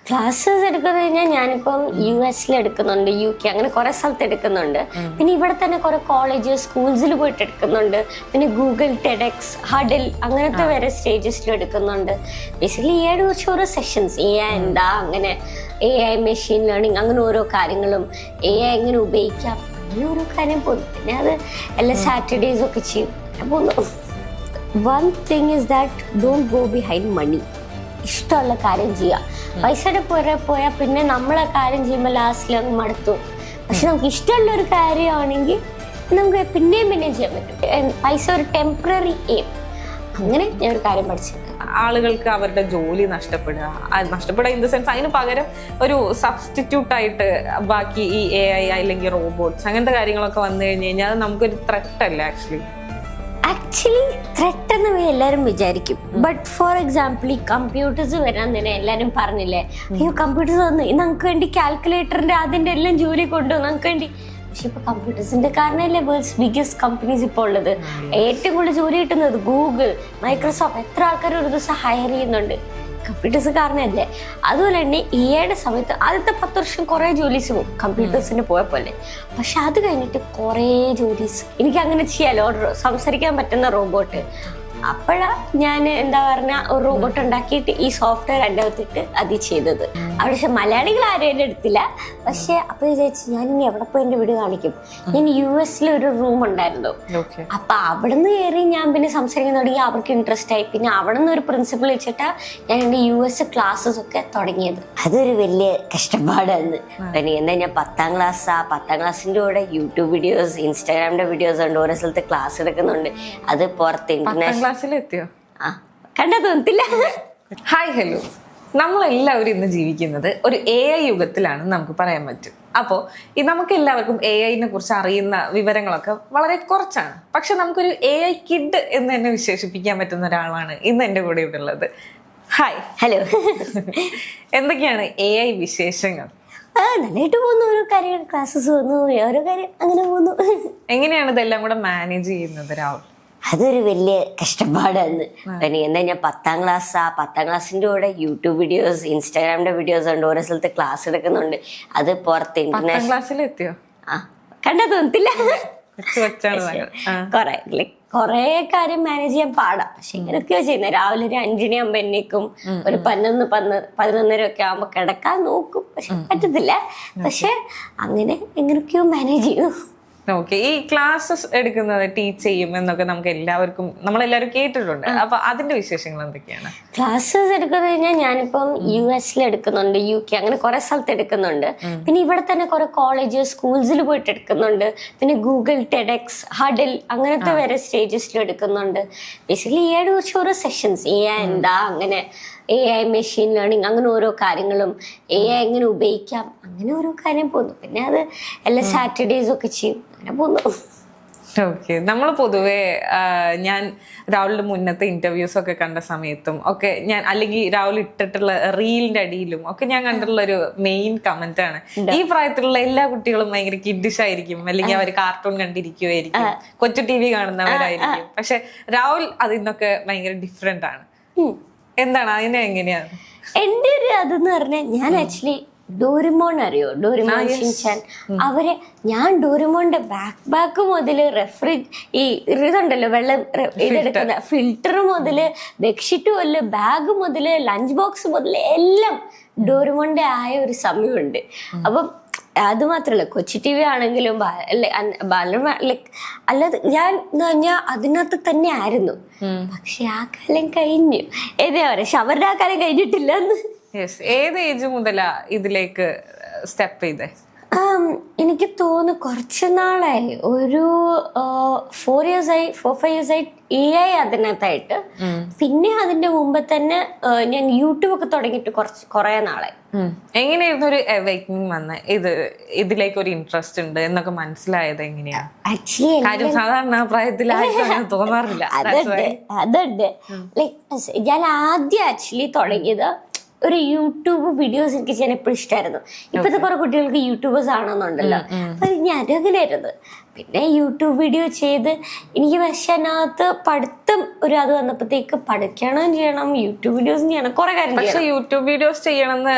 Classes എടുക്കുന്നത് കഴിഞ്ഞാൽ ഞാനിപ്പം US എടുക്കുന്നുണ്ട്, UK അങ്ങനെ കുറെ സ്ഥലത്ത് എടുക്കുന്നുണ്ട്. പിന്നെ ഇവിടെ തന്നെ കുറെ കോളേജ് സ്കൂൾസിൽ പോയിട്ട് എടുക്കുന്നുണ്ട്. പിന്നെ ഗൂഗിൾ, ടെഡെക്സ്, ഹഡിൽ അങ്ങനത്തെ വരെ സ്റ്റേജസിൽ എടുക്കുന്നുണ്ട്. ബേസിക്കലി AI കുറിച്ച് ഓരോ സെഷൻസ്, AI എന്താ, അങ്ങനെ AI മെഷീൻ ലേണിംഗ്, അങ്ങനെ ഓരോ കാര്യങ്ങളും, AI എങ്ങനെ ഉപയോഗിക്കാം, അങ്ങനെ ഓരോ കാര്യം പോകുന്നു. പിന്നെ അത് എല്ലാ സാറ്റർഡേസ് ഒക്കെ ചെയ്യും പോകുന്നു. One thing is that don't go behind money. ഇഷ്ടമുള്ള കാര്യം ചെയ്യുക. പൈസയുടെ പുറകെ പോയാൽ പിന്നെ നമ്മളെ കാര്യം ചെയ്യുമ്പോൾ ലാസ്റ്റിൽ അങ്ങ് മടുത്തു. പക്ഷെ നമുക്ക് ഇഷ്ടമുള്ള ഒരു കാര്യമാണെങ്കിൽ നമുക്ക് പിന്നെയും ചെയ്യാൻ പറ്റും. പൈസ ഒരു ടെമ്പററി എയിം. അങ്ങനെ ഞാൻ ഒരു കാര്യം പഠിച്ചു. ആളുകൾക്ക് അവരുടെ ജോലി നഷ്ടപ്പെടുക ഇൻ ദ സെൻസ് അതിന് പകരം ഒരു സബ്സ്റ്റിറ്റ്യൂട്ട് ആയിട്ട് ബാക്കി ഈ AI അല്ലെങ്കിൽ റോബോട്ട്സ് അങ്ങനത്തെ കാര്യങ്ങളൊക്കെ വന്നു കഴിഞ്ഞ് കഴിഞ്ഞാൽ അത് നമുക്കൊരു ത്രെട്ട് അല്ല ആക്ച്വലി ത്രെട്ട് എന്ന് എല്ലാവരും വിചാരിക്കും. ബട്ട് ഫോർ എക്സാമ്പിൾ ഈ കമ്പ്യൂട്ടേഴ്സ് വരാൻ തന്നെ എല്ലാവരും പറഞ്ഞില്ലേ, അയ്യോ കമ്പ്യൂട്ടേഴ്സ് വന്നു നമുക്ക് വേണ്ടി കാൽക്കുലേറ്ററിന്റെ അതിന്റെ എല്ലാം ജോലി കൊണ്ടുവന്നു നമുക്ക് വേണ്ടി. പക്ഷെ ഇപ്പൊ കമ്പ്യൂട്ടേഴ്സിന്റെ കാരണമല്ലേ വേൾഡ്സ് ബിഗ്ഗസ്റ്റ് കമ്പനീസ് ഇപ്പോൾ ഉള്ളത്. ഏറ്റവും കൂടുതൽ ജോലി കിട്ടുന്നത് ഗൂഗിൾ, മൈക്രോസോഫ്റ്റ്, എത്ര ആൾക്കാർ ഒരു ദിവസം ഹയർ ചെയ്യുന്നുണ്ട് കമ്പ്യൂട്ടേഴ്സ് കാരണമല്ലേ. അതുപോലെ തന്നെ AI സമയത്ത് ആദ്യത്തെ 10 വർഷം കുറേ ജോലീസ് പോകും കമ്പ്യൂട്ടേഴ്സിന് പോയപ്പോലെ. പക്ഷെ അത് കഴിഞ്ഞിട്ട് കുറേ ജോലീസ് എനിക്ക് അങ്ങനെ ചെയ്യാലോ, സംസാരിക്കാൻ പറ്റുന്ന റോബോട്ട്. അപ്പോഴാണ് ഞാൻ എന്താ പറഞ്ഞ ഒരു റോബോട്ട് ഉണ്ടാക്കിയിട്ട് ഈ സോഫ്റ്റ്വെയർ അതിനകത്തിട്ട് അത് ചെയ്തത്. അവിടെ പക്ഷെ മലയാളികൾ ആരും എൻ്റെ അടുത്തില്ല. പക്ഷെ അപ്പൊ വിചാരിച്ചു ഞാൻ ഇനി എവിടെ പോയി എൻ്റെ വീഡിയോ കാണിക്കും. ഞാൻ US ഒരു റൂം ഉണ്ടായിരുന്നു. അപ്പൊ അവിടെ നിന്ന് കയറി ഞാൻ പിന്നെ സംസാരിക്കാൻ തുടങ്ങി. അവർക്ക് ഇൻട്രസ്റ്റ് ആയി. പിന്നെ അവിടെ നിന്ന് ഒരു പ്രിൻസിപ്പൾ വെച്ചിട്ടാ ഞാൻ എൻ്റെ US ക്ലാസ്സസ് ഒക്കെ തുടങ്ങിയത്. അതൊരു വലിയ കഷ്ടപ്പാടാണ്. പിന്നെ എന്താ ഞാൻ 10ാം ക്ലാസ്സിന്റെ കൂടെ യൂട്യൂബ് വീഡിയോസ്, ഇൻസ്റ്റാഗ്രാമിന്റെ വീഡിയോസ് ഉണ്ട്. ഓരോ സ്ഥലത്ത് ക്ലാസ് എടുക്കുന്നുണ്ട്. അത് പുറത്ത് ഇന്റർനാഷണൽ കണ്ടാ തോന്നത്തില്ല. ഹായ് ഹലോ, നമ്മളെല്ലാവരും ഇന്ന് ജീവിക്കുന്നത് ഒരു AI യുഗത്തിലാണ് നമുക്ക് പറയാൻ പറ്റും. അപ്പോൾ നമുക്ക് എല്ലാവർക്കും AI കുറിച്ച് അറിയുന്ന വിവരങ്ങളൊക്കെ വളരെ കുറച്ചാണ്. പക്ഷെ നമുക്കൊരു AI കിഡ് എന്ന് തന്നെ വിശേഷിപ്പിക്കാൻ പറ്റുന്ന ഒരാളാണ് ഇന്ന് എൻ്റെ കൂടെ ഇവിടെ ഉള്ളത്. Hi hello. എന്തൊക്കെയാണ് AI വിശേഷങ്ങൾ? നന്നായിട്ട് പോകുന്നു. ഓരോ കാര്യം ക്ലാസ്സസ് വന്നു, ഓരോ കാര്യം അങ്ങനെ പോകുന്നു. എങ്ങനെയാണ് ഇതെല്ലാം കൂടെ മാനേജ് ചെയ്യുന്നത് രാഹുൽ? അതൊരു വലിയ കഷ്ടപ്പാടാണ്. പിന്നെ എന്താ ഞാൻ 10ാം ക്ലാസ്സിന്റെ കൂടെ യൂട്യൂബ് വീഡിയോസ്, ഇൻസ്റ്റാഗ്രാമിന്റെ വീഡിയോസ് ഉണ്ട്. ഓരോ സ്ഥലത്ത് ക്ലാസ് എടുക്കുന്നുണ്ട്. അത് പുറത്ത് ഇന്റർനാഷണൽ എത്തിയോ? കണ്ടാ തോന്നത്തില്ല. കൊറേ കാര്യം മാനേജ് ചെയ്യാൻ പാടാം. പക്ഷെ ഇങ്ങനെയൊക്കെയോ ചെയ്യുന്നത്. രാവിലെ ഒരു 5 മണിയാകുമ്പോ എണ്ണീക്കും, ഒരു 11 ഒക്കെ ആകുമ്പോ കിടക്കാൻ നോക്കും. പക്ഷെ പറ്റത്തില്ല. പക്ഷെ അങ്ങനെ എങ്ങനെയൊക്കെയോ മാനേജ് ചെയ്യും. ഓക്കെ, ഈ ക്ലാസ്സസ് എടുക്കുന്നത് ടീച്ച് ചെയ്യും എന്നൊക്കെ നമ്മളെല്ലാവരും കേട്ടിട്ടുണ്ട്. അപ്പൊ അതിന്റെ വിശേഷങ്ങൾ എന്തൊക്കെയാണ്? ക്ലാസ്സസ് എടുക്കുന്നത് കഴിഞ്ഞാൽ ഞാനിപ്പം US എടുക്കുന്നുണ്ട്, UK അങ്ങനെ കുറെ സ്ഥലത്ത് എടുക്കുന്നുണ്ട്. പിന്നെ ഇവിടെ തന്നെ കുറെ കോളേജ് സ്കൂൾസിൽ പോയിട്ട് എടുക്കുന്നുണ്ട്. പിന്നെ ഗൂഗിൾ, ടെഡെക്സ്, ഹഡിൽ അങ്ങനത്തെ വരെ സ്റ്റേജസിൽ എടുക്കുന്നുണ്ട്. ബേസിക്കലി AI കുറിച്ച് ഓരോ സെഷൻസ്, AI എന്താ, അങ്ങനെ AI മെഷീൻ ലേണിംഗ്, അങ്ങനെ ഓരോ കാര്യങ്ങളും, AI എങ്ങനെ ഉപയോഗിക്കാം, അങ്ങനെ ഓരോ കാര്യം പോകുന്നു. പിന്നെ അത് എല്ലാ സാറ്റർഡേസ് ഒക്കെ ചെയ്യും അങ്ങനെ പോകുന്നു. ഓക്കെ, നമ്മൾ പൊതുവെ ഞാൻ രാഹുലിന്റെ മുന്നത്തെ ഇന്റർവ്യൂസ് ഒക്കെ കണ്ട സമയത്തും ഒക്കെ അല്ലെങ്കിൽ രാഹുൽ ഇട്ടിട്ടുള്ള റീലിന്റെ അടിയിലും ഒക്കെ ഞാൻ കണ്ടിട്ടുള്ള ഒരു മെയിൻ കമന്റ് ആണ്, ഈ പ്രായത്തിലുള്ള എല്ലാ കുട്ടികളും ഭയങ്കര കിഡിഷ് ആയിരിക്കും, അല്ലെങ്കിൽ അവർ കാർട്ടൂൺ കണ്ടിരിക്കുമായിരിക്കും, കൊച്ചു TV കാണുന്നവരായിരിക്കും. പക്ഷെ രാഹുൽ അതിന്നൊക്കെ ഭയങ്കര ഡിഫറെന്റ് ആണ്. എന്താണ് അതിനെ എങ്ങനെയാണ്? എന്റെ ഒരു അതെന്ന് പറഞ്ഞാൽ ഞാൻ ആക്ച്വലി ഡോറിമോൺ അറിയോ, ഡോറിമോൺ ഷിൻചാൻ, അവരെ ഞാൻ ഡോറിമോന്റെ ബാക്ക് മുതല് ഈ ഇതുണ്ടല്ലോ വെള്ളം ഇതെടുക്കുന്ന ഫിൽറ്റർ മുതല് ബെഡ്ഷീറ്റ് മുതല് ബാഗ് മുതല് ലഞ്ച് ബോക്സ് മുതല് എല്ലാം ഡോറിമോന്റെ ആയ ഒരു സമയമുണ്ട്. അപ്പം അത് മാത്രല്ല കൊച്ചി TV ആണെങ്കിലും അല്ലാതെ ഞാൻ എന്ന് പറഞ്ഞാൽ അതിനകത്ത് തന്നെ ആയിരുന്നു. പക്ഷെ ആ കാലം കഴിഞ്ഞു. ഏതാ പറയാ, അവരുടെ ആ കാലം കഴിഞ്ഞിട്ടില്ല. ഏത് ഏജ് മുതലാ ഇതിലേക്ക് സ്റ്റെപ്പ് ചെയ്തേ? എനിക്ക് തോന്നുന്നു കുറച്ച് നാളായി, ഒരു 4-5 years ആയി AI അതിനകത്തായിട്ട്. പിന്നെ അതിന്റെ മുമ്പ് തന്നെ ഞാൻ യൂട്യൂബ് ഒക്കെ തുടങ്ങിയിട്ട് കുറെ നാളായി. എങ്ങനെയായിരുന്നു ഒരു അവേക്കനിങ് വന്ന് ഇതിലേക്ക് ഒരു ഇൻട്രസ്റ്റ് ഉണ്ട് എന്നൊക്കെ മനസ്സിലായത് എങ്ങനെയാണ്? ആക്ച്വലി സാധാരണ പ്രായത്തിൽ തോന്നാറില്ല. അതുണ്ട്. ലൈക്ക് ഞാൻ ആദ്യം ആക്ച്വലി തുടങ്ങിയത് ഒരു യൂട്യൂബ് വീഡിയോസ് എനിക്ക് ചെയ്യാൻ എപ്പോഴും ഇഷ്ടമായിരുന്നു. ഇപ്പോഴത്തെ കുറെ കുട്ടികൾക്ക് യൂട്യൂബേഴ്സ് ആണെന്നുണ്ടല്ലോ. അപ്പൊ ഞാൻ അങ്ങനെയായിരുന്നു. പിന്നെ യൂട്യൂബ് വീഡിയോ ചെയ്ത് എനിക്ക് പക്ഷെ അതിനകത്ത് പഠിത്തം ഒരു അത് വന്നപ്പോഴത്തേക്ക് പഠിക്കണം ചെയ്യണം, യൂട്യൂബ് വീഡിയോസും ചെയ്യണം, കുറെ കാര്യം പക്ഷെ യൂട്യൂബ് വീഡിയോസ് ചെയ്യണമെന്ന്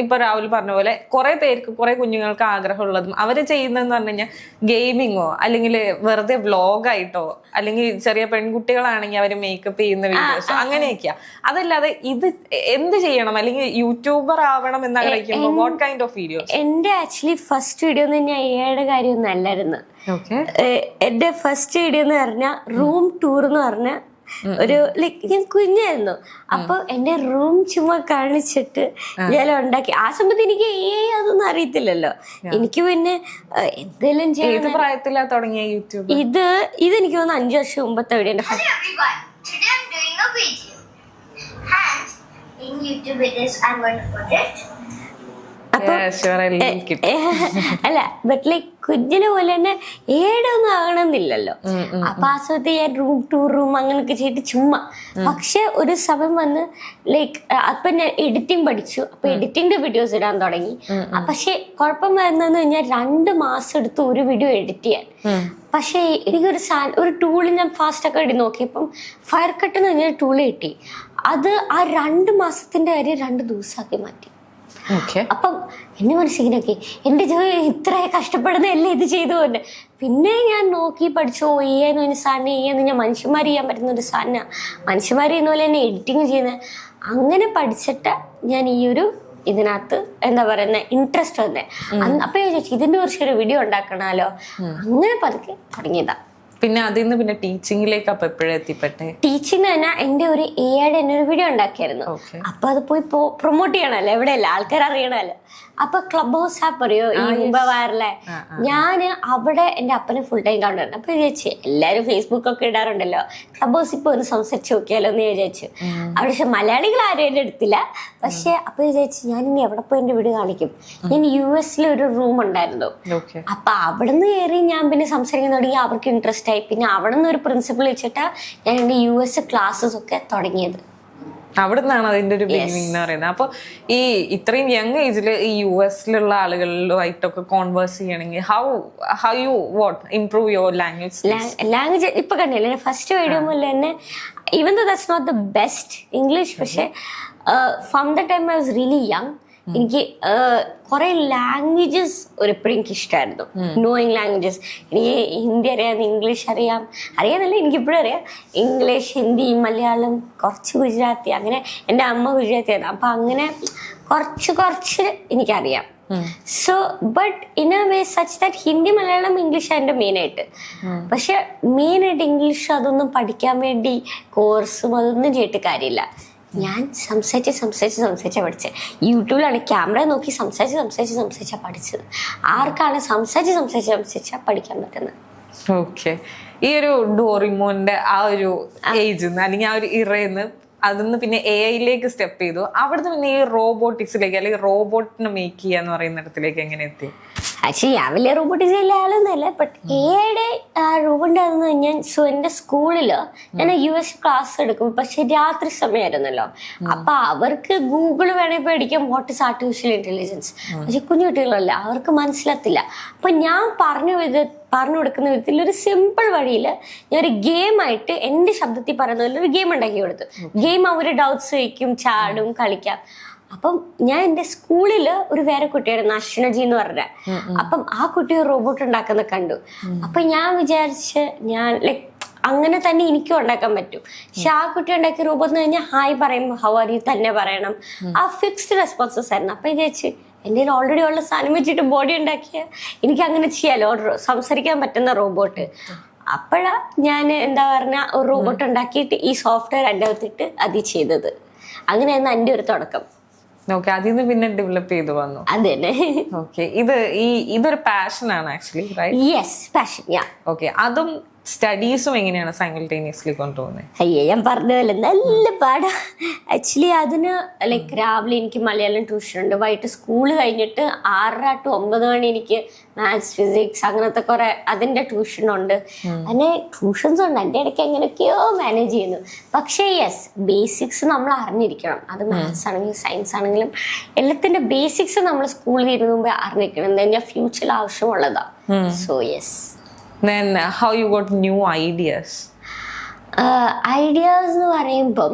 ഇപ്പൊ രാഹുൽ പറഞ്ഞ പോലെ കുറെ പേർക്ക്, കുറെ കുഞ്ഞുങ്ങൾക്ക് ആഗ്രഹമുള്ളതും അവര് ചെയ്യുന്നതെന്ന് പറഞ്ഞു കഴിഞ്ഞാൽ ഗെയിമിങ്ങോ അല്ലെങ്കിൽ വെറുതെ വ്ലോഗായിട്ടോ അല്ലെങ്കിൽ ചെറിയ പെൺകുട്ടികളാണെങ്കിൽ അവര് മേക്കപ്പ് ചെയ്യുന്ന വീഡിയോസ് അങ്ങനെയൊക്കെയാ. അതല്ലാതെ ഇത് എന്ത് ചെയ്യണം അല്ലെങ്കിൽ യൂട്യൂബർ ആവണം എന്ന് ആഗ്രഹിക്കുമ്പോൾ വാട്ട് കൈൻഡ് ഓഫ് വീഡിയോസ്? എന്റെ ആക്ച്വലി ഫസ്റ്റ് വീഡിയോ എന്ന് പറഞ്ഞാൽ ഏയുടെ കാര്യമൊന്നും അല്ലായിരുന്നു. എന്റെ ഫസ്റ്റ് വീഡിയോ എന്ന് പറഞ്ഞാൽ റൂം ടൂർ എന്ന് പറഞ്ഞ ഒരു ലൈക്ക് ഞാൻ കുഞ്ഞായിരുന്നു. അപ്പൊ എന്റെ റൂം ചുമ്മാ കാണിച്ചിട്ട് ഞാൻ ഉണ്ടാക്കി. ആ സമയത്ത് എനിക്ക് അതൊന്നും അറിയത്തില്ലല്ലോ. എനിക്ക് പിന്നെ എന്തെങ്കിലും ഏത് പ്രായത്തിലാ തുടങ്ങിയ യൂട്യൂബ്? ഇതെനിക്ക് തോന്നുന്നു 5 വർഷം മുമ്പത്തെ വീഡിയോ. അല്ല ബട്ട് ലൈക്ക് കുഞ്ഞിനെ പോലെ തന്നെ ഏടൊന്നും ആകണമെന്നില്ലല്ലോ. അപ്പൊ ആ സമയത്ത് ഞാൻ റൂം ടൂർ റൂം അങ്ങനെയൊക്കെ ചെയ്തിട്ട് ചുമ്മാ. പക്ഷെ ഒരു സമയം വന്ന് ലൈക്ക് അപ്പൊ ഞാൻ എഡിറ്റിംഗ് പഠിച്ചു. അപ്പൊ എഡിറ്റിംഗിന്റെ വീഡിയോസ് ഇടാൻ തുടങ്ങി. പക്ഷെ കുഴപ്പം വരുന്നതെന്ന് കഴിഞ്ഞാൽ 2 മാസം എടുത്ത് ഒരു വീഡിയോ എഡിറ്റ് ചെയ്യാൻ. പക്ഷെ എനിക്കൊരു ടൂള് ഞാൻ ഫാസ്റ്റ് ഒക്കെ ഇടി നോക്കിയപ്പം ഫയർ കട്ട് എന്ന് പറഞ്ഞൊരു ടൂള് കിട്ടി. അത് ആ 2 മാസത്തിന്റെ കാര്യം 2 ദിവസമാക്കി മാറ്റി. അപ്പം എന്നെ മനസ്സിലാക്കി എന്റെ ജോലി ഇത്ര കഷ്ടപ്പെടുന്നതല്ലേ ഇത് ചെയ്തു കൊണ്ട്. പിന്നെ ഞാൻ നോക്കി പഠിച്ചു. എന്ന് പറഞ്ഞ സാധനം ഞാൻ മനുഷ്യന്മാർ ചെയ്യാൻ പറ്റുന്ന ഒരു സാധനം, മനുഷ്യന്മാർ ചെയ്യുന്ന പോലെ തന്നെ എഡിറ്റിങ് ചെയ്യുന്നത്. അങ്ങനെ പഠിച്ചിട്ട് ഞാൻ ഈ ഒരു ഇതിനകത്ത് എന്താ പറയുന്ന ഇൻട്രസ്റ്റ് വന്നേ. അപ്പൊ ഞാൻ ചോദിച്ചു ഇതിന്റെ കുറിച്ച് ഒരു വീഡിയോ ഉണ്ടാക്കണമല്ലോ. അങ്ങനെ പതുക്കെ തുടങ്ങിയതാ. പിന്നെ അതിൽ നിന്ന് പിന്നെ ടീച്ചിങ്ങിലേക്ക് അപ്പൊ എപ്പോഴും എത്തിപ്പെട്ടെ? ടീച്ചിങ് തന്നെ എന്റെ ഒരു എയുടെ തന്നെ ഒരു വീഡിയോ ഉണ്ടാക്കിയായിരുന്നു. അപ്പൊ അത് പോയി പ്രൊമോട്ട് ചെയ്യണല്ലോ, എവിടെയല്ല ആൾക്കാർ അറിയണല്ലോ. അപ്പൊ ക്ലബ് ഹൗസ് ആപ്പ് അറിയോ, ഈ മുമ്പ് വയറിലെ ഞാന് അവിടെ എന്റെ അപ്പനെ ഫുൾ ടൈം കാണുമായിരുന്നു. അപ്പൊ വിചാരിച്ചു എല്ലാരും ഫേസ്ബുക്ക് ഒക്കെ ഇടാറുണ്ടല്ലോ, ക്ലബ് ഹൗസ് ഇപ്പൊ ഒന്ന് സംസാരിച്ച് നോക്കിയാലോ എന്ന് വിചാരിച്ചു. അവിടെ പക്ഷെ മലയാളികൾ ആരും എന്റെ എടുത്തില്ല. പക്ഷെ അപ്പൊ വിചാരിച്ചു ഞാൻ ഇനി എവിടെ പോയി എന്റെ വീട് കാണിക്കും. ഞാൻ US ഒരു റൂം ഉണ്ടായിരുന്നു. അപ്പൊ അവിടെ നിന്ന് കയറി ഞാൻ പിന്നെ സംസാരിക്കാൻ തുടങ്ങി. അവർക്ക് ഇൻട്രസ്റ്റ് ആയി. പിന്നെ അവിടെ നിന്ന് ഒരു പ്രിൻസിപ്പൾ വെച്ചിട്ടാ ഞാൻ എന്റെ US ക്ലാസ്സസ് ഒക്കെ തുടങ്ങിയത്. അവിടെ നിന്നാണ് അതിന്റെ ഒരു ബിഗിനിങ് എന്ന് പറയുന്നത്. അപ്പൊ ഈ ഇത്രയും യങ് ഏജിൽ ഈ US ആളുകളുമായിട്ടൊക്കെ കോൺവേഴ്സ് ചെയ്യണമെങ്കിൽ how you improve your language? ഇപ്പൊ കണ്ടില്ലേ ഫസ്റ്റ് വീഡിയോ മുതൽ തന്നെ, even though that's not the best English, പക്ഷെ from the time I was really young എനിക്ക് കുറെ ലാംഗ്വേജസ് എപ്പോഴും എനിക്ക് ഇഷ്ടമായിരുന്നു. Knowing languages. എനിക്ക് ഹിന്ദി അറിയാം, ഇംഗ്ലീഷ് അറിയാന്നല്ല എനിക്കിപ്പോഴും അറിയാം. ഇംഗ്ലീഷ്, ഹിന്ദി, മലയാളം, കുറച്ച് ഗുജറാത്തി. അങ്ങനെ എൻ്റെ അമ്മ ഗുജറാത്തിയാണ്. അപ്പം അങ്ങനെ കുറച്ച് എനിക്കറിയാം. So but in a way such that Hindi, Malayalam, English അതിൻ്റെ മെയിനായിട്ട്. പക്ഷെ മെയിനായിട്ട് ഇംഗ്ലീഷ് അതൊന്നും പഠിക്കാൻ വേണ്ടി കോഴ്സും അതൊന്നും ചെയ്തിട്ട് കാര്യമില്ല. ഞാൻ സംസാരിച്ച് പഠിച്ചത്. യൂട്യൂബിലാണ് ക്യാമറ നോക്കി സംസാരിച്ചാ പഠിച്ചത്. ആർക്കാണ് സംസാരിച്ചാ പഠിക്കാൻ പറ്റുന്നത്. ഓക്കെ. ഈ ഒരു ഡോറിമോന്റെ ആ ഒരു ഏജ് അല്ലെങ്കിൽ ആ ഒരു ഇറന്ന് അതിന്ന് പിന്നെ AI സ്റ്റെപ്പ് ചെയ്തു. അവിടുന്ന് പിന്നെ ഈ റോബോട്ടിക്സിലേക്ക് അല്ലെങ്കിൽ റോബോട്ടിനെ മേക്ക് ചെയ്യാന്ന് പറയുന്നിടത്തിലേക്ക് എങ്ങനെ എത്തി? ആക്ച്വലി ഞാൻ വലിയ റോബോട്ടിക്സ് എല്ലാ ആളൊന്നുമല്ല. ബട്ട് എയുടെ റോബോട്ട് ആണെന്ന് ഞാൻ എൻ്റെ സ്കൂളില് ഞാൻ US ക്ലാസ് എടുക്കും. പക്ഷെ രാത്രി സമയമായിരുന്നല്ലോ. അപ്പൊ അവർക്ക് ഗൂഗിൾ വേണേ പഠിക്കാം വാട്ട് ഇസ് ആർട്ടിഫിഷ്യൽ ഇന്റലിജൻസ്. പക്ഷെ കുഞ്ഞു കുട്ടികളല്ല, അവർക്ക് മനസ്സിലാത്തില്ല. അപ്പൊ ഞാൻ പറഞ്ഞു കൊടുക്കുന്ന വിധത്തിൽ ഒരു സിമ്പിൾ വഴിയിൽ ഞാൻ ഒരു ഗെയിമായിട്ട് എൻ്റെ ശബ്ദത്തിൽ പറയുന്ന പോലെ ഒരു ഗെയിം ഉണ്ടാക്കി കൊടുത്തു. ഗെയിം അവർ ഡൗട്ട്സ് ചോദിക്കും, ചാടും, കളിക്കാം. അപ്പം ഞാൻ എൻ്റെ സ്കൂളിൽ ഒരു വേറെ കുട്ടിയായിരുന്നു അശ്വനജി എന്ന് പറഞ്ഞ. അപ്പം ആ കുട്ടി റോബോട്ട് ഉണ്ടാക്കുന്ന കണ്ടു. അപ്പൊ ഞാൻ വിചാരിച്ച് ഞാൻ ലൈക്ക് അങ്ങനെ തന്നെ എനിക്കും ഉണ്ടാക്കാൻ പറ്റും. പക്ഷെ ആ കുട്ടി ഉണ്ടാക്കിയ റോബോട്ട് എന്ന് കഴിഞ്ഞാൽ ഹായ് പറയുമ്പോൾ ഹൗ ആർ യു തന്നെ പറയണം. ആ ഫിക്സ്ഡ് റെസ്പോൺസസ് ആയിരുന്നു. അപ്പൊ വിചാരിച്ച് എൻ്റെ ഓൾറെഡി ഉള്ള സാധനം വെച്ചിട്ട് ബോഡി ഉണ്ടാക്കിയ എനിക്ക് അങ്ങനെ ചെയ്യാലോ, സംസാരിക്കാൻ പറ്റുന്ന റോബോട്ട്. അപ്പോഴാ ഞാൻ എന്താ പറഞ്ഞ ഒരു റോബോട്ട് ഉണ്ടാക്കിയിട്ട് ഈ സോഫ്റ്റ്വെയർ എൻ്റെ അകത്തിട്ട് അത് ചെയ്തത്. അങ്ങനെയായിരുന്നു എൻ്റെ ഒരു തുടക്കം. ഓക്കെ. അതിൽ നിന്ന് പിന്നെ ഡെവലപ്പ് ചെയ്തു വന്നു. അതെ. ഓക്കെ. ഇതൊരു പാഷൻ ആണ് actually, right? Yes, passion. Okay. അതും സ്റ്റഡീസും എങ്ങനെയാണ് സൈമിൾട്ടേനിയസ്ലി കൊണ്ടുപോകുന്നത്? അയ്യേ, ഞാൻ പറഞ്ഞതല്ലേ നല്ല പാടാ ആക്ച്വലി. അതിന് ലൈക്ക് രാവിലെ എനിക്ക് മലയാളം ട്യൂഷൻ ഉണ്ട്. വൈകിട്ട് സ്കൂൾ കഴിഞ്ഞിട്ട് 6:30 to 9 മണി എനിക്ക് മാത്സ്, ഫിസിക്സ് അങ്ങനത്തെ കുറെ അതിൻ്റെ ട്യൂഷനുണ്ട്. അങ്ങനെ ട്യൂഷൻസ് ഉണ്ട്. എൻ്റെ ഇടയ്ക്ക് എങ്ങനെയൊക്കെയോ മാനേജ് ചെയ്യുന്നു. പക്ഷേ യെസ്, ബേസിക്സ് നമ്മൾ അറിഞ്ഞിരിക്കണം. അത് മാത്സ് ആണെങ്കിലും സയൻസ് ആണെങ്കിലും എല്ലാത്തിൻ്റെ ബേസിക്സ് നമ്മൾ സ്കൂളിൽ ഇരുന്ന് മുമ്പേ അറിഞ്ഞിരിക്കണം. എന്താ ഫ്യൂച്ചറിൽ ആവശ്യമുള്ളതാണ്. So yes. then how you got new ideas? Ideas എന്ന് പറയുമ്പം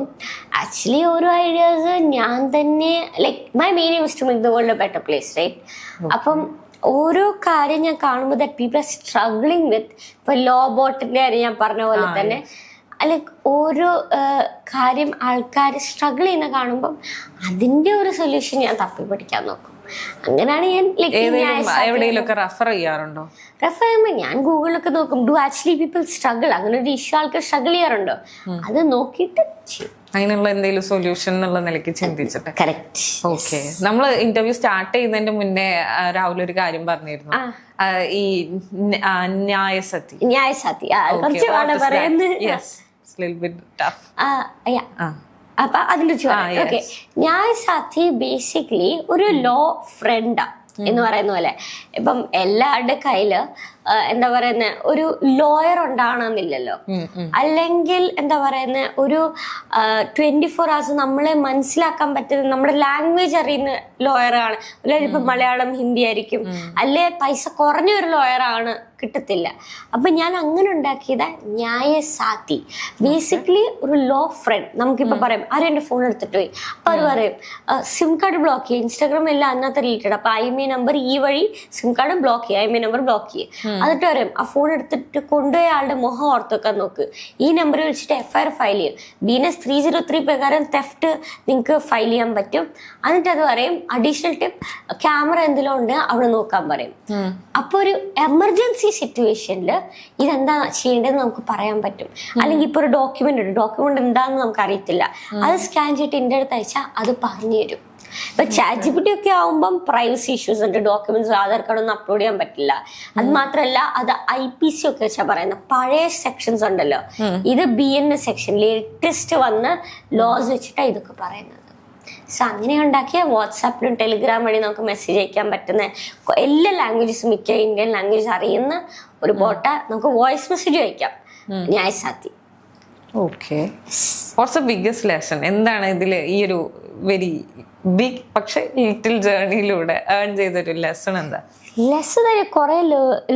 ആക്ച്വലി ഓരോ ഐഡിയാസ് ഞാൻ തന്നെ like my main is to make the world a better place right. അപ്പം ഓരോ കാര്യം ഞാൻ കാണുമ്പോൾ that people are struggling with, ഇപ്പൊ ലോ ബോട്ടിന്റെ കാര്യം ഞാൻ പറഞ്ഞ പോലെ തന്നെ ലൈക്ക് ഓരോ കാര്യം ആൾക്കാർ സ്ട്രഗിൾ ചെയ്യുന്ന കാണുമ്പോൾ അതിന്റെ ഒരു സൊല്യൂഷൻ ഞാൻ തപ്പി പഠിക്കാൻ നോക്കും. അങ്ങനെയാണ് ഞാൻ എവിടെയെങ്കിലൊക്കെ റെഫർ ചെയ്യാറുണ്ടോ? റെഫർ ചെയ്യുമ്പോൾ ഞാൻ ഗൂഗിളിലൊക്കെ നോക്കും, ഡു ആക്ച്വലി പീപ്പിൾ സ്ട്രഗിൾ, അങ്ങനെ ഒരു ഇഷ്യൂ ആൾക്കാർ സ്ട്രഗിൾ ചെയ്യാറുണ്ടോ, അത് നോക്കിയിട്ട് ചെയ്യും. അതിനുള്ള എന്തെങ്കിലും സൊല്യൂഷൻ എന്നുള്ള നിലയ്ക്ക് ചിന്തിച്ചിട്ട്. കറക്റ്റ്. ഓക്കെ. നമ്മൾ ഇന്റർവ്യൂ സ്റ്റാർട്ട് ചെയ്യുന്നതിന്റെ മുന്നേ രാഹുൽ ഒരു കാര്യം പറഞ്ഞിരുന്നു, ഈ ന്യായസതി. കുറച്ച് പാടാ പറയുന്നത്. അപ്പൊ അതിന്റെ ഓക്കെ, ന്യായസാധി ബേസിക്കലി ഒരു ലോ ഫ്രണ്ടാ എന്ന് പറയുന്ന പോലെ. ഇപ്പം എല്ലാവരുടെ കയ്യില് എന്താ പറയുന്ന ഒരു ലോയർ ഉണ്ടാകണമെന്നില്ലല്ലോ, അല്ലെങ്കിൽ എന്താ പറയുന്ന ഒരു 24 hours നമ്മളെ മനസ്സിലാക്കാൻ പറ്റുന്ന നമ്മുടെ ലാംഗ്വേജ് അറിയുന്ന ലോയറാണ്. ഇപ്പൊ മലയാളം ഹിന്ദി ആയിരിക്കും, അല്ലെ പൈസ കുറഞ്ഞ ഒരു ലോയറാണ്, കിട്ടത്തില്ല. അപ്പൊ ഞാൻ അങ്ങനെ ഉണ്ടാക്കിയത് ന്യായസാധി, ബേസിക്കലി ഒരു ലോ ഫ്രണ്ട്. നമുക്കിപ്പോ പറയാം, ആരും എന്റെ ഫോൺ എടുത്തിട്ട് പോയി, അപ്പൊ അവർ പറയും സിം കാർഡ് ബ്ലോക്ക് ചെയ്യുക, ഇൻസ്റ്റാഗ്രാം എല്ലാം അതിനകത്ത് റിലേറ്റഡ്, അപ്പൊ IMEI നമ്പർ ഈ വഴി സിം കാർഡ് ബ്ലോക്ക് ചെയ്യുക, IMEI നമ്പർ ബ്ലോക്ക് ചെയ്യുക. എന്നിട്ട് പറയും ആ ഫോൺ എടുത്തിട്ട് കൊണ്ടുപോയ ആളുടെ മുഖം ഓർത്ത് വെക്കാൻ നോക്ക്, ഈ നമ്പർ വിളിച്ചിട്ട് FIR ഫയൽ ചെയ്യും, BNS 303 പ്രകാരം തെഫ്റ്റ് നിങ്ങൾക്ക് ഫയൽ ചെയ്യാൻ പറ്റും. എന്നിട്ട് അത് പറയും അഡീഷണൽ ടിപ്പ്, ക്യാമറ എന്തെങ്കിലും ഉണ്ട് അവിടെ നോക്കാൻ പറയും. അപ്പൊ ഒരു എമർജൻസി സിറ്റുവേഷനിൽ ഇതെന്താ ചെയ്യേണ്ടതെന്ന് നമുക്ക് പറയാൻ പറ്റും. അല്ലെങ്കിൽ ഇപ്പൊ ഒരു ഡോക്യുമെന്റ് എന്താണെന്ന് നമുക്ക് അറിയത്തില്ല, അത് സ്കാൻ ചെയ്തിട്ട് എൻ്റെ അടുത്ത് അയച്ചാൽ അത് പറഞ്ഞു തരും. ഇപ്പൊ ChatGPT ഒക്കെ ആവുമ്പം പ്രൈവസി ഇഷ്യൂസ് ഉണ്ട്, ഡോക്യുമെന്റ്സ് ആധാർ കാർഡ് ഒന്നും അപ്ലോഡ് ചെയ്യാൻ പറ്റില്ല. അത് മാത്രല്ല അത് IPC ഒക്കെ വെച്ചാ പറയുന്നത്, പഴയ സെക്ഷൻസ് ഉണ്ടല്ലോ, ഇത് BNS സെക്ഷൻ ലേറ്റസ്റ്റ് വന്ന ലോസ് വെച്ചിട്ടാണ് ഇതൊക്കെ പറയുന്നത്. സോ അങ്ങനെ ഉണ്ടാക്കിയ വാട്സാപ്പിലും ടെലിഗ്രാം വഴി നമുക്ക് മെസ്സേജ് അയക്കാൻ പറ്റുന്ന എല്ലാ ലാംഗ്വേജസും, മിക്ക ഇന്ത്യൻ ലാംഗ്വേജ് അറിയുന്ന ഒരു ബോട്ട നമുക്ക് വോയിസ് മെസ്സേജ് അയക്കാം, ന്യായസാധി. Okay. What's the biggest lesson? എന്താണ് ഇതിൽ ഈ ഒരു വെരി ബിഗ് പക്ഷെ ലിറ്റിൽ ജേർണിയിലൂടെ ഏൺ ചെയ്തൊരു ലെസൺ എന്താ? ലെസൺ കുറെ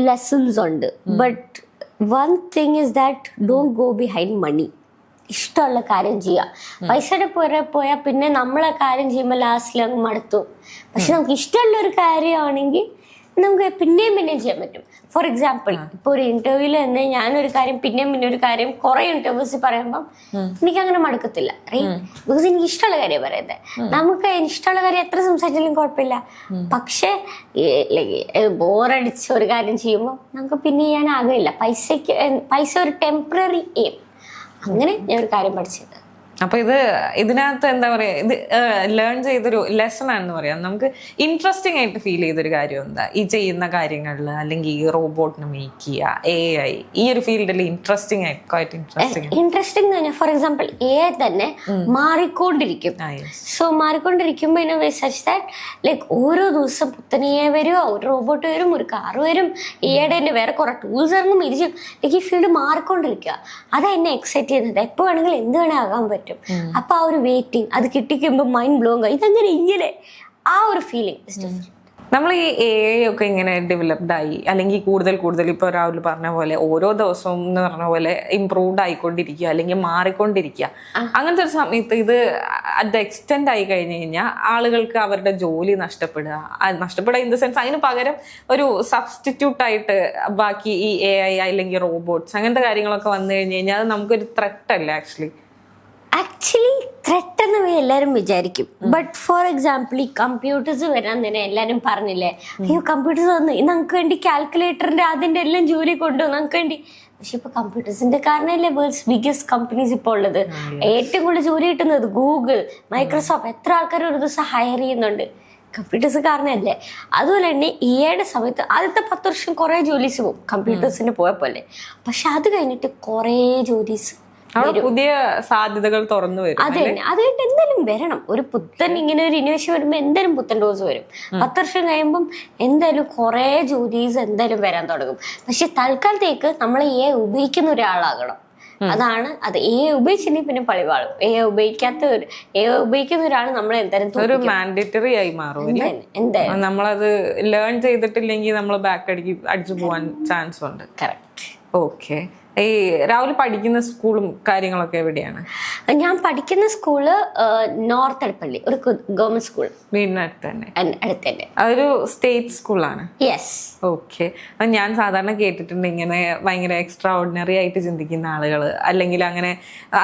ലെസൺസ് ഉണ്ട്, but one thing is that don't go behind money. ഇഷ്ടമുള്ള കാര്യം ചെയ്യാം. പൈസയുടെ പുറകെ പോയാൽ പിന്നെ നമ്മളെ കാര്യം ചെയ്യുമ്പോൾ ലാസ്റ്റിൽ അങ്ങ് മടുത്തു. പക്ഷെ നമുക്ക് ഇഷ്ടമുള്ള ഒരു കാര്യമാണെങ്കിൽ നമുക്ക് പിന്നെയും ചെയ്യാൻ പറ്റും. ഫോർ എക്സാമ്പിൾ, ഇപ്പൊ ഒരു ഇന്റർവ്യൂവിൽ തന്നെ ഞാനൊരു കാര്യം പിന്നെയും ഒരു കാര്യം കുറെ ഇന്റർവ്യൂസ് പറയുമ്പം എനിക്ക് അങ്ങനെ മടുക്കത്തില്ല, ബിക്കോസ് എനിക്ക് ഇഷ്ടമുള്ള കാര്യം പറയുന്നത്. നമുക്ക് ഇഷ്ടമുള്ള കാര്യം എത്ര സംസാരിച്ചാലും കുഴപ്പമില്ല. പക്ഷെ ബോറടിച്ച് ഒരു കാര്യം ചെയ്യുമ്പോൾ നമുക്ക് പിന്നെ ചെയ്യാൻ ആകില്ല. പൈസ ഒരു ടെമ്പററി എയിം. അങ്ങനെ ഞാൻ ഒരു കാര്യം പഠിച്ചത്. അപ്പൊ ഇതിനകത്ത് എന്താ പറയാ, ഇത് ലേൺ ചെയ്തൊരു ലെസൺ ആണെന്ന് പറയാം. നമുക്ക് ഇൻട്രസ്റ്റിംഗ് ആയിട്ട് ഫീൽ ചെയ്തൊരു കാര്യം എന്താ ഈ ചെയ്യുന്ന കാര്യങ്ങളിൽ, അല്ലെങ്കിൽ ഈ റോബോട്ടിനെ മേക്ക് ചെയ്യുക, AI ഈ ഒരു ഫീൽഡിൽ ഇൻട്രസ്റ്റിംഗ് തന്നെ. ഫോർ എക്സാമ്പിൾ AI തന്നെ മാറിക്കൊണ്ടിരിക്കും. സോ മാറിക്കൊണ്ടിരിക്കുമ്പോൾ in a way such that like ഓരോ ദിവസം പുത്തനെ വരും, ഒരു റോബോട്ട് വരും, ഒരു കാർ വരും, AI തന്നെ വേറെ കുറെ ടൂൾസ് ഇറങ്ങും. ലൈക്ക് ഈ ഫീൽഡ് മാറിക്കൊണ്ടിരിക്കുക. അതാ എന്നെ എക്സൈറ്റ് ചെയ്യുന്നത്. എപ്പോ വേണമെങ്കിലും എന്ത് വേണേ ആകാൻ പറ്റും. അപ്പൊ ആ ഒരു വെയിറ്റിംഗ്, അത് കിട്ടിക്കുമ്പോ മൈൻഡ് ബ്ലോങ്, ഇതങ്ങനെ ഇങ്ങനെ ആ ഒരു ഫീലിംഗ്. നമ്മൾ ഈ AI ഒക്കെ ഇങ്ങനെ ഡെവലപ്ഡ് ആയി, അല്ലെങ്കിൽ കൂടുതൽ ഇപ്പൊ രാഹുൽ പറഞ്ഞ പോലെ ഓരോ ദിവസവും എന്ന് പറഞ്ഞ പോലെ ഇംപ്രൂവ്ഡ് ആയിക്കൊണ്ടിരിക്കുക, അല്ലെങ്കിൽ മാറിക്കൊണ്ടിരിക്കുക. അങ്ങനത്തെ ഒരു സമയത്ത് ഇത് അറ്റ് ദ എക്സ്റ്റെൻഡ് ആയി കഴിഞ്ഞു കഴിഞ്ഞാൽ ആളുകൾക്ക് അവരുടെ ജോലി നഷ്ടപ്പെടുക ഇൻ ദ സെൻസ് അതിന് പകരം ഒരു സബ്സ്റ്റിറ്റ്യൂട്ട് ആയിട്ട് ബാക്കി ഈ AI അല്ലെങ്കിൽ റോബോട്ട്സ് അങ്ങനത്തെ കാര്യങ്ങളൊക്കെ വന്നു കഴിഞ്ഞു കഴിഞ്ഞാൽ അത് നമുക്കൊരു ത്രെറ്റ് അല്ലേ ആക്ച്വലി ത്രെറ്റ് എന്ന് എല്ലാവരും വിചാരിക്കും. ബട്ട് ഫോർ എക്സാമ്പിൾ ഈ കമ്പ്യൂട്ടേഴ്സ് വരാൻ തന്നെ എല്ലാവരും പറഞ്ഞില്ലേ, അയ്യോ കമ്പ്യൂട്ടേഴ്സ് വന്നു, നമുക്ക് വേണ്ടി കാൽക്കുലേറ്ററിന്റെ അതിന്റെ എല്ലാം ജോലി കൊണ്ടുവന്നു നമുക്ക് വേണ്ടി. പക്ഷെ ഇപ്പൊ കമ്പ്യൂട്ടേഴ്സിന്റെ കാരണമല്ലേ വേൾഡ്സ് ബിഗ്ഗസ്റ്റ് കമ്പനീസ് ഇപ്പോൾ ഉള്ളത്. ഏറ്റവും കൂടുതൽ ജോലി കിട്ടുന്നത് ഗൂഗിൾ, മൈക്രോസോഫ്റ്റ്, എത്ര ആൾക്കാർ ഒരു ദിവസം ഹയർ ചെയ്യുന്നുണ്ട് കമ്പ്യൂട്ടേഴ്സ് കാരണമല്ലേ. അതുപോലെ തന്നെ AI സമയത്ത് ആദ്യത്തെ 10 വർഷം കുറെ ജോലീസ് പോകും കമ്പ്യൂട്ടേഴ്സിന് പോയപ്പോലെ. പക്ഷെ അത് കഴിഞ്ഞിട്ട് കുറെ ജോലീസ്, പുതിയ സാധ്യതകൾ തുറന്നു വരും. അതെ, അത് കഴിഞ്ഞിട്ട് എന്തായാലും വരണം. ഒരു പുത്തൻ ഇങ്ങനെ ഒരു ഇന്നോവേഷൻ വരുമ്പോൾ എന്തായാലും പുത്തൻ ഡോസ് വരും. 10 വർഷം കഴിയുമ്പം എന്തായാലും കുറെ ജോലീസ് എന്തായാലും വരാൻ തുടങ്ങും. പക്ഷെ തൽക്കാലത്തേക്ക് നമ്മൾ AI ഉപയോഗിക്കുന്ന ഒരാളാകണം. അതാണ് അത്. AI ഉപയോഗിച്ചില്ലെങ്കിൽ പിന്നെ പളിവാളും. AI ഉപയോഗിക്കുന്ന ഒരാൾ നമ്മൾ എന്തായാലും ഒരു മാൻഡേറ്ററി ആയി മാറും. നമ്മളത് ലേൺ ചെയ്തിട്ടില്ലെങ്കിൽ നമ്മൾ ബാക്ക് അടിച്ചു പോവാൻ ചാൻസ് ഉണ്ട്. കറക്റ്റ്. ഓക്കെ. ഈ രാഹുൽ പഠിക്കുന്ന സ്കൂളും കാര്യങ്ങളൊക്കെ എവിടെയാണ്? ഞാൻ പഠിക്കുന്ന സ്കൂള് നോർത്ത് എടപ്പള്ളി, ഒരു ഗവൺമെന്റ് സ്കൂൾ വീടിനടുത്ത് തന്നെ. അടുത്ത് തന്നെ. അതൊരു സ്റ്റേറ്റ് സ്കൂളാണ്. യെസ്. ഓക്കെ. ഞാൻ സാധാരണ കേട്ടിട്ടുണ്ട് ഇങ്ങനെ ഭയങ്കര എക്സ്ട്രാ ഓർഡിനറി ആയിട്ട് ചിന്തിക്കുന്ന ആളുകൾ, അല്ലെങ്കിൽ അങ്ങനെ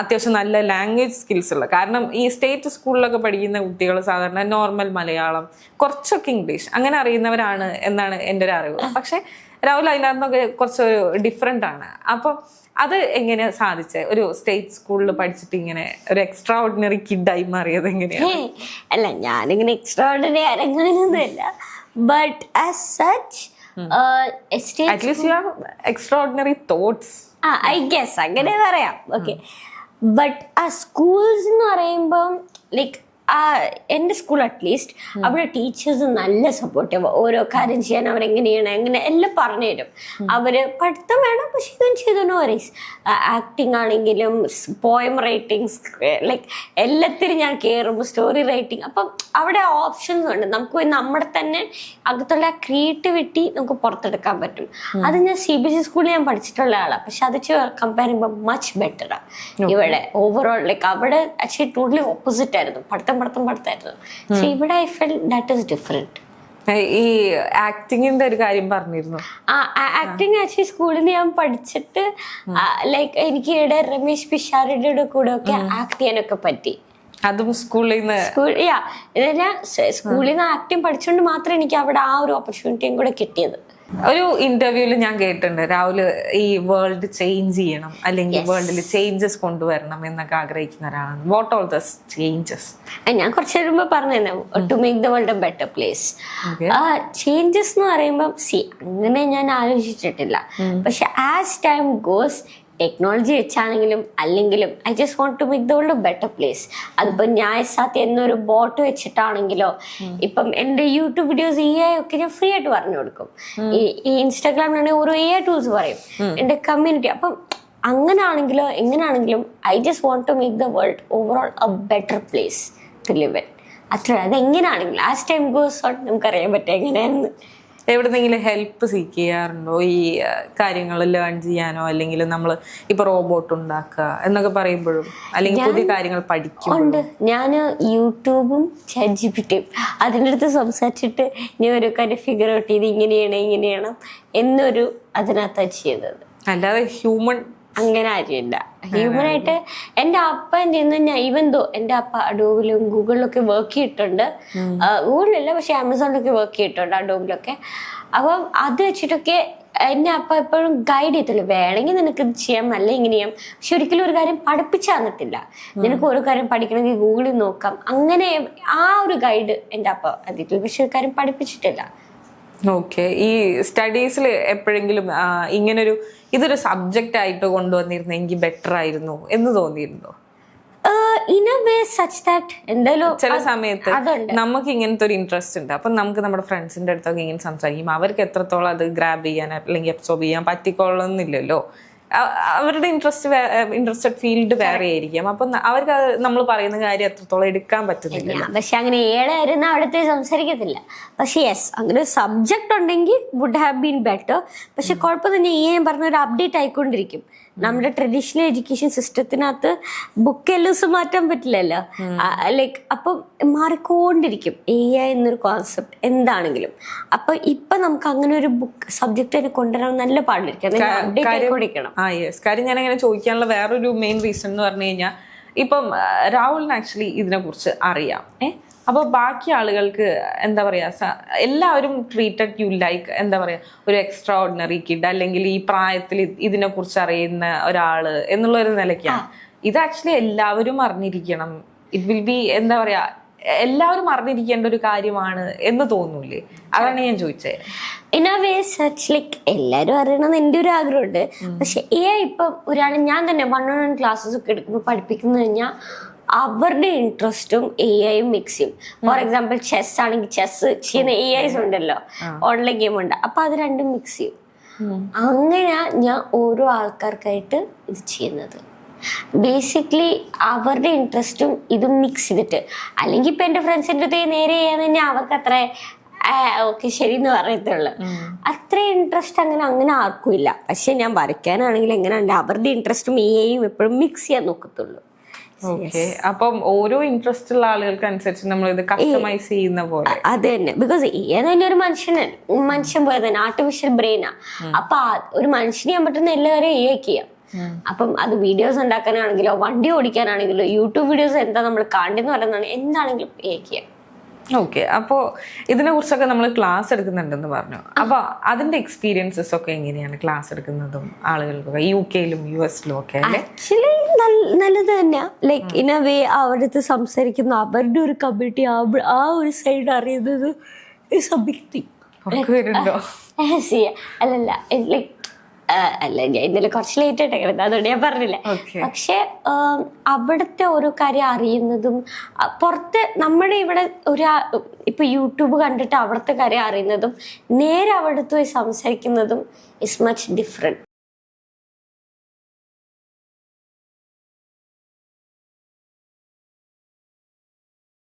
അത്യാവശ്യം നല്ല ലാംഗ്വേജ് സ്കിൽസ് ഉള്ള, കാരണം ഈ സ്റ്റേറ്റ് സ്കൂളിലൊക്കെ പഠിക്കുന്ന കുട്ടികൾ സാധാരണ നോർമൽ മലയാളം, കുറച്ചൊക്കെ ഇംഗ്ലീഷ് അങ്ങനെ അറിയുന്നവരാണ് എന്നാണ് എൻ്റെ ഒരു അറിവ്. പക്ഷെ രാഹുൽ അതിനകത്തൊക്കെ കുറച്ചൊരു ഡിഫറെൻ്റ് ആണ്. അപ്പം അത് എങ്ങനെ സാധിച്ചേ, ഒരു സ്റ്റേറ്റ് സ്കൂളിൽ പഠിച്ചിട്ട് ഇങ്ങനെ ഒരു എക്സ്ട്രാ ഓർഡിനറി കിഡായി മാറിയത് എങ്ങനെയാണ്? അല്ല, ഞാനിങ്ങനെ എക്സ്ട്രാ ഓർഡിനറി അരങ്ങാനൊന്നുമില്ല, but as such at least you have extraordinary thoughts. I guess അങ്ങനെ പറയാം. ഓക്കെ. ബട്ട് ആ സ്കൂൾസ് എന്ന് പറയുമ്പം ലൈക്ക് എൻ്റെ സ്കൂൾ അറ്റ്ലീസ്റ്റ് അവിടെ ടീച്ചേഴ്സ് നല്ല സപ്പോർട്ടീവ്. ഓരോ കാര്യം ചെയ്യാൻ അവരെങ്ങനെയാണ് എങ്ങനെ എല്ലാം പറഞ്ഞു തരും. അവര് പഠിത്തം വേണം, പക്ഷെ ഇതും ചെയ്തു നോ വറീസ്. ആക്ടിങ് ആണെങ്കിലും പോയം റൈറ്റിങ്സ്, ലൈക്ക് എല്ലാത്തിനും ഞാൻ കയറും, സ്റ്റോറി റൈറ്റിംഗ്. അപ്പം അവിടെ ഓപ്ഷൻസ് ഉണ്ട്. നമുക്ക് നമ്മുടെ തന്നെ അകത്തുള്ള ക്രിയേറ്റിവിറ്റി നമുക്ക് പുറത്തെടുക്കാൻ പറ്റും. അത് ഞാൻ CBSE സ്കൂളിൽ ഞാൻ പഠിച്ചിട്ടുള്ള ആളാണ്, പക്ഷെ അത് കമ്പയർ ചെയ്യുമ്പോൾ മച്ച് ബെറ്ററാണ് ഇവിടെ ഓവറോൾ. ലൈക്ക് അവിടെ ആക്ച്വലി ടോട്ടലി ഓപ്പോസിറ്റ് ആയിരുന്നു, പഠിത്തമായിരുന്നു. പക്ഷെ ഇവിടെ I feel that is different. ഈ ആക്ടിങ്ങിന്റെ ഒരു കാര്യം പറഞ്ഞിരുന്നു. ആക്ടിങ് ആക്ച്വലി സ്കൂളിൽ നിന്ന് ഞാൻ പഠിച്ചിട്ട് ലൈക്ക് എനിക്ക് ഇവിടെ രമേശ് പിഷാരടിയുടെ കൂടെ ഒക്കെ ആക്ട് ചെയ്യാനൊക്കെ പറ്റി. അതും സ്കൂളിൽ നിന്ന് സ്കൂളിൽ നിന്ന് ആക്ടിങ് പഠിച്ചുകൊണ്ട് മാത്രമേ എനിക്ക് അവിടെ ആ ഒരു ഓപ്പർച്യൂണിറ്റിയും കൂടെ കിട്ടിയത്. ഒരു ഇന്റർവ്യൂല് ഞാൻ കേട്ടിട്ടുണ്ട് രാഹുൽ ഈ വേൾഡ് ചേഞ്ച് ചെയ്യണം, അല്ലെങ്കിൽ വേൾഡിൽ ചേഞ്ചസ് കൊണ്ടുവരണം എന്നൊക്കെ ആഗ്രഹിക്കുന്ന ഒരാളാണ്. What all the changes? ഞാൻ കുറച്ച് കഴിയുമ്പോൾ പറഞ്ഞു, to make the world a better place. Changes എന്ന് പറയുമ്പോൾ അങ്ങനെ ഞാൻ ആലോചിച്ചിട്ടില്ല. പക്ഷെ ആസ് ടൈം ഗോസ്, ടെക്നോളജി വെച്ചാണെങ്കിലും അല്ലെങ്കിലും I just want to make the world a better place. അതിപ്പോ ന്യായസാത്തി എന്നൊരു ബോട്ട് വെച്ചിട്ടാണെങ്കിലോ, ഇപ്പം എൻ്റെ യൂട്യൂബ് വീഡിയോസ് AI ഒക്കെ ഞാൻ ഫ്രീ ആയിട്ട് പറഞ്ഞു കൊടുക്കും. ഈ ഇൻസ്റ്റാഗ്രാമിലാണെങ്കിൽ ഓരോ AI ടൂൾസ് പറയും എൻ്റെ കമ്മ്യൂണിറ്റി. അപ്പം അങ്ങനാണെങ്കിലോ എങ്ങനെയാണെങ്കിലും I just want to make the world overall a better place to live in. അത്ര അതെങ്ങനെയാണെങ്കിലും ആസ് ടൈം ഗോസ് ഓൺ നമുക്കറിയാൻ പറ്റും എങ്ങനെയാണെന്ന്. എവിടെന്നെങ്കിലും ഹെൽപ്പ് സീക്ക് ചെയ്യാറുണ്ടോ ഈ കാര്യങ്ങൾ ലേൺ ചെയ്യാനോ, അല്ലെങ്കിൽ നമ്മൾ ഇപ്പൊ റോബോട്ട് ഉണ്ടാക്കുക എന്നൊക്കെ പറയുമ്പോഴും, അല്ലെങ്കിൽ പുതിയ കാര്യങ്ങൾ പഠിക്കും? ഉണ്ട്. ഞാൻ യൂട്യൂബും ChatGPT അതിൻ്റെ അടുത്ത് സംസാരിച്ചിട്ട് ഞാൻ ഒരു കാര്യം ഫിഗർ ഔട്ട് ചെയ്ത് ഇങ്ങനെയാണ് എന്നൊരു അതിനകത്താണ് ചെയ്തത്. അല്ലാതെ ഹ്യൂമൻ അങ്ങനെ ആരുമില്ല. ഹ്യൂമനായിട്ട് എൻ്റെ അപ്പ എന്ത് ചെയ്യുന്നു, ഞാൻ ഈവൻ ദോ എൻ്റെ അപ്പ അഡോബിലും ഗൂഗിളിലൊക്കെ വർക്ക് ചെയ്തിട്ടുണ്ട്. ഗൂഗിളിലല്ല, പക്ഷെ ആമസോണിലൊക്കെ വർക്ക് ചെയ്തിട്ടുണ്ട്, അഡോബിലൊക്കെ. അപ്പം അത് വെച്ചിട്ടൊക്കെ എന്നെ അപ്പ എപ്പോഴും ഗൈഡ് ചെയ്തില്ല. വേണമെങ്കിൽ നിനക്ക് ഇത് ചെയ്യാം, നല്ല ഇങ്ങനെ ചെയ്യാം, പക്ഷെ ഒരിക്കലും ഒരു കാര്യം പഠിപ്പിച്ചു തന്നിട്ടില്ല. നിനക്ക് ഓരോ കാര്യം പഠിക്കണമെങ്കിൽ ഗൂഗിളിൽ നോക്കാം, അങ്ങനെ ആ ഒരു ഗൈഡ് എൻ്റെ അപ്പ അതിട്ടില്ല, പക്ഷെ ഒരു കാര്യം പഠിപ്പിച്ചിട്ടില്ല. ഓക്കെ. ഈ സ്റ്റഡീസിൽ എപ്പോഴെങ്കിലും ഇങ്ങനൊരു ഇതൊരു സബ്ജക്റ്റ് ആയിട്ട് കൊണ്ടുവന്നിരുന്നെങ്കിൽ ബെറ്റർ ആയിരുന്നു എന്ന് തോന്നിയിരുന്നോ? In a way such that എന്തായാലും ചില സമയത്ത് നമുക്ക് ഇങ്ങനത്തെ ഒരു ഇൻട്രസ്റ്റ് ഉണ്ട്, അപ്പം നമുക്ക് നമ്മുടെ ഫ്രണ്ട്സിന്റെ അടുത്തൊക്കെ ഇങ്ങനെ സംസാരിക്കും, അവർക്ക് എത്രത്തോളം അത് ഗ്രാബ് ചെയ്യാൻ അല്ലെങ്കിൽ അബ്സോർബ് ചെയ്യാൻ പറ്റിക്കൊള്ളുന്നില്ലല്ലോ. അവരുടെ ഇൻട്രസ്റ്റഡ് ഫീൽഡ് വേറെ ആയിരിക്കും. അപ്പൊ അവർക്ക് നമ്മൾ പറയുന്ന കാര്യം എത്രത്തോളം എടുക്കാൻ പറ്റുന്നില്ല. പക്ഷെ അങ്ങനെ ഏഴായിരുന്നു അവിടുത്തെ സംസാരിക്കത്തില്ല. പക്ഷെ യെസ്, അങ്ങനെ ഒരു സബ്ജക്ട് ഉണ്ടെങ്കിൽ വുഡ് ഹാവ് ബീൻ ബെറ്റർ. പക്ഷെ കുഴപ്പം തന്നെ ഞാൻ പറഞ്ഞ ഒരു അപ്ഡേറ്റ് ആയിക്കൊണ്ടിരിക്കും. നമ്മുടെ ട്രഡീഷണൽ എഡ്യൂക്കേഷൻ സിസ്റ്റത്തിനകത്ത് ബുക്ക് എല്ലാം മാറ്റാൻ പറ്റില്ലല്ലോ. ലൈക്ക് അപ്പം മാറിക്കൊണ്ടിരിക്കും AI എന്നൊരു കോൺസെപ്റ്റ് എന്താണെങ്കിലും. അപ്പൊ ഇപ്പൊ നമുക്ക് അങ്ങനെ ഒരു ബുക്ക് സബ്ജക്റ്റ് തന്നെ കൊണ്ടുവരാൻ നല്ല പാടിരിക്കും, അപ്ഡേറ്റ് ആയിക്കൊണ്ടിരിക്കണം. കാര്യം ഞാൻ അങ്ങനെ ചോദിക്കാനുള്ള വേറൊരു മെയിൻ റീസൺ എന്ന് പറഞ്ഞു കഴിഞ്ഞാൽ, ഇപ്പം രാഹുലിന് ആക്ച്വലി ഇതിനെ കുറിച്ച് അറിയാം. അപ്പോൾ ബാക്കി ആളുകൾക്ക് എന്താ പറയുക, എല്ലാവരും ട്രീറ്റഡ് യു ലൈക്ക് എന്താ പറയുക ഒരു എക്സ്ട്രാ ഓർഡിനറി കിഡ്, അല്ലെങ്കിൽ ഈ പ്രായത്തിൽ ഇതിനെ കുറിച്ച് അറിയുന്ന ഒരാള് എന്നുള്ളൊരു നിലയ്ക്കാണ്. ഇത് ആക്ച്വലി എല്ലാവരും അറിഞ്ഞിരിക്കണം, ഇറ്റ് വിൽ ബി എന്താ പറയാ എല്ലാവരും അറിഞ്ഞിരിക്കേണ്ട ഒരു കാര്യമാണ് എന്ന് തോന്നൂലേ? അതാണ് ഞാൻ ചോദിച്ചത്. In a way such like എല്ലാവരും അറിയണമെന്ന് എൻ്റെ ഒരു ആഗ്രഹമുണ്ട്. പക്ഷെ ഇപ്പം ഒരാൾ ഞാൻ തന്നെ 1-on-1 ക്ലാസ്സസ് ഒക്കെ എടുക്കുമ്പോൾ പഠിപ്പിക്കുന്നത് കഴിഞ്ഞാൽ അവരുടെ ഇൻട്രസ്റ്റും AI മിക്സ് ചെയ്യും. ഫോർ എക്സാമ്പിൾ ചെസ് ആണെങ്കിൽ ചെസ് ചെയ്യുന്ന AIs ഉണ്ടല്ലോ, ഓൺലൈൻ ഗെയിം ഉണ്ട്, അപ്പൊ അത് രണ്ടും മിക്സ് ചെയ്യും. അങ്ങനെ ഞാൻ ഓരോ ആൾക്കാർക്കായിട്ട് ഇത് ചെയ്യുന്നത് ബേസിക്കലി അവരുടെ ഇൻട്രസ്റ്റും ഇതും മിക്സ് ചെയ്തിട്ട്. അല്ലെങ്കിൽ ഇപ്പൊ എൻ്റെ ഫ്രണ്ട്സിൻ്റെ അടുത്ത് നേരെ ചെയ്യാന്ന് കഴിഞ്ഞാൽ അവർക്ക് അത്ര ഓക്കെ ശരി എന്ന് പറയത്തുള്ളൂ. അത്ര ഇൻട്രസ്റ്റ് അങ്ങനെ ആർക്കും ഇല്ല. പക്ഷെ ഞാൻ വരയ്ക്കാനാണെങ്കിൽ എങ്ങനെയുണ്ട് അവരുടെ ഇൻട്രസ്റ്റും എയും എപ്പോഴും മിക്സ് ചെയ്യാൻ നോക്കത്തുള്ളൂ. ഓക്കെ, അപ്പം ഓരോ ഇൻട്രസ്റ്റ് ഉള്ള ആളുകൾക്ക് അനുസരിച്ച് നമ്മൾ ഇത് കസ്റ്റമൈസ് ചെയ്യുന്ന പോലെ. അത് തന്നെ, ബിക്കോസ് ഏത് തന്നെ ഒരു മനുഷ്യൻ പോലെ തന്നെ ആർട്ടിഫിഷ്യൽ ബ്രെയിനാ. അപ്പൊ ഒരു മനുഷ്യന് ചെയ്യാൻ പറ്റുന്ന എല്ലാവരെയും ഏക്ക് ചെയ്യാം. അപ്പം അത് വീഡിയോസ് ഉണ്ടാക്കാനാണെങ്കിലോ വണ്ടി ഓടിക്കാനാണെങ്കിലോ യൂട്യൂബ് വീഡിയോസ് എന്താ നമ്മൾ കാണുന്നതെന്ന് പറയുന്നതാണ് എന്താണെങ്കിലും ഏക്ക് ചെയ്യാം. ഓക്കെ, അപ്പോ ഇതിനെ കുറിച്ചൊക്കെ നമ്മൾ ക്ലാസ് എടുക്കുന്നുണ്ടെന്ന് പറഞ്ഞു. അപ്പൊ അതിന്റെ എക്സ്പീരിയൻസസ് ഒക്കെ എങ്ങനെയാണ് ക്ലാസ് എടുക്കുന്നതും ആളുകൾക്കൊക്കെ UK-ലും US-ലും ഒക്കെ? ആക്ച്വലി നല്ലത് തന്നെയാ. ലൈക്ക് ഇൻ എ വേ അവരടുത്ത് സംസാരിക്കുന്ന അവരുടെ ഒരു കമ്മ്യൂണിറ്റി ആ ഒരു സൈഡ് അറിയുന്നത് ഇസ് എ ബിഗ് തിങ്. അല്ലല്ല ലൈക്ക് അല്ല ഞാൻ ഇന്നലെ കുറച്ച് ലേറ്റ് ആയിട്ട് കിടന്നത് അതുകൊണ്ട് ഞാൻ പറഞ്ഞില്ല. പക്ഷെ അവിടുത്തെ ഓരോ കാര്യം അറിയുന്നതും പുറത്ത് നമ്മുടെ ഇവിടെ ഇപ്പൊ യൂട്യൂബ് കണ്ടിട്ട് അവിടുത്തെ കാര്യം അറിയുന്നതും നേരെ അവിടുത്തെ പോയി സംസാരിക്കുന്നതും ഇസ് മച്ച് ഡിഫറെന്റ്.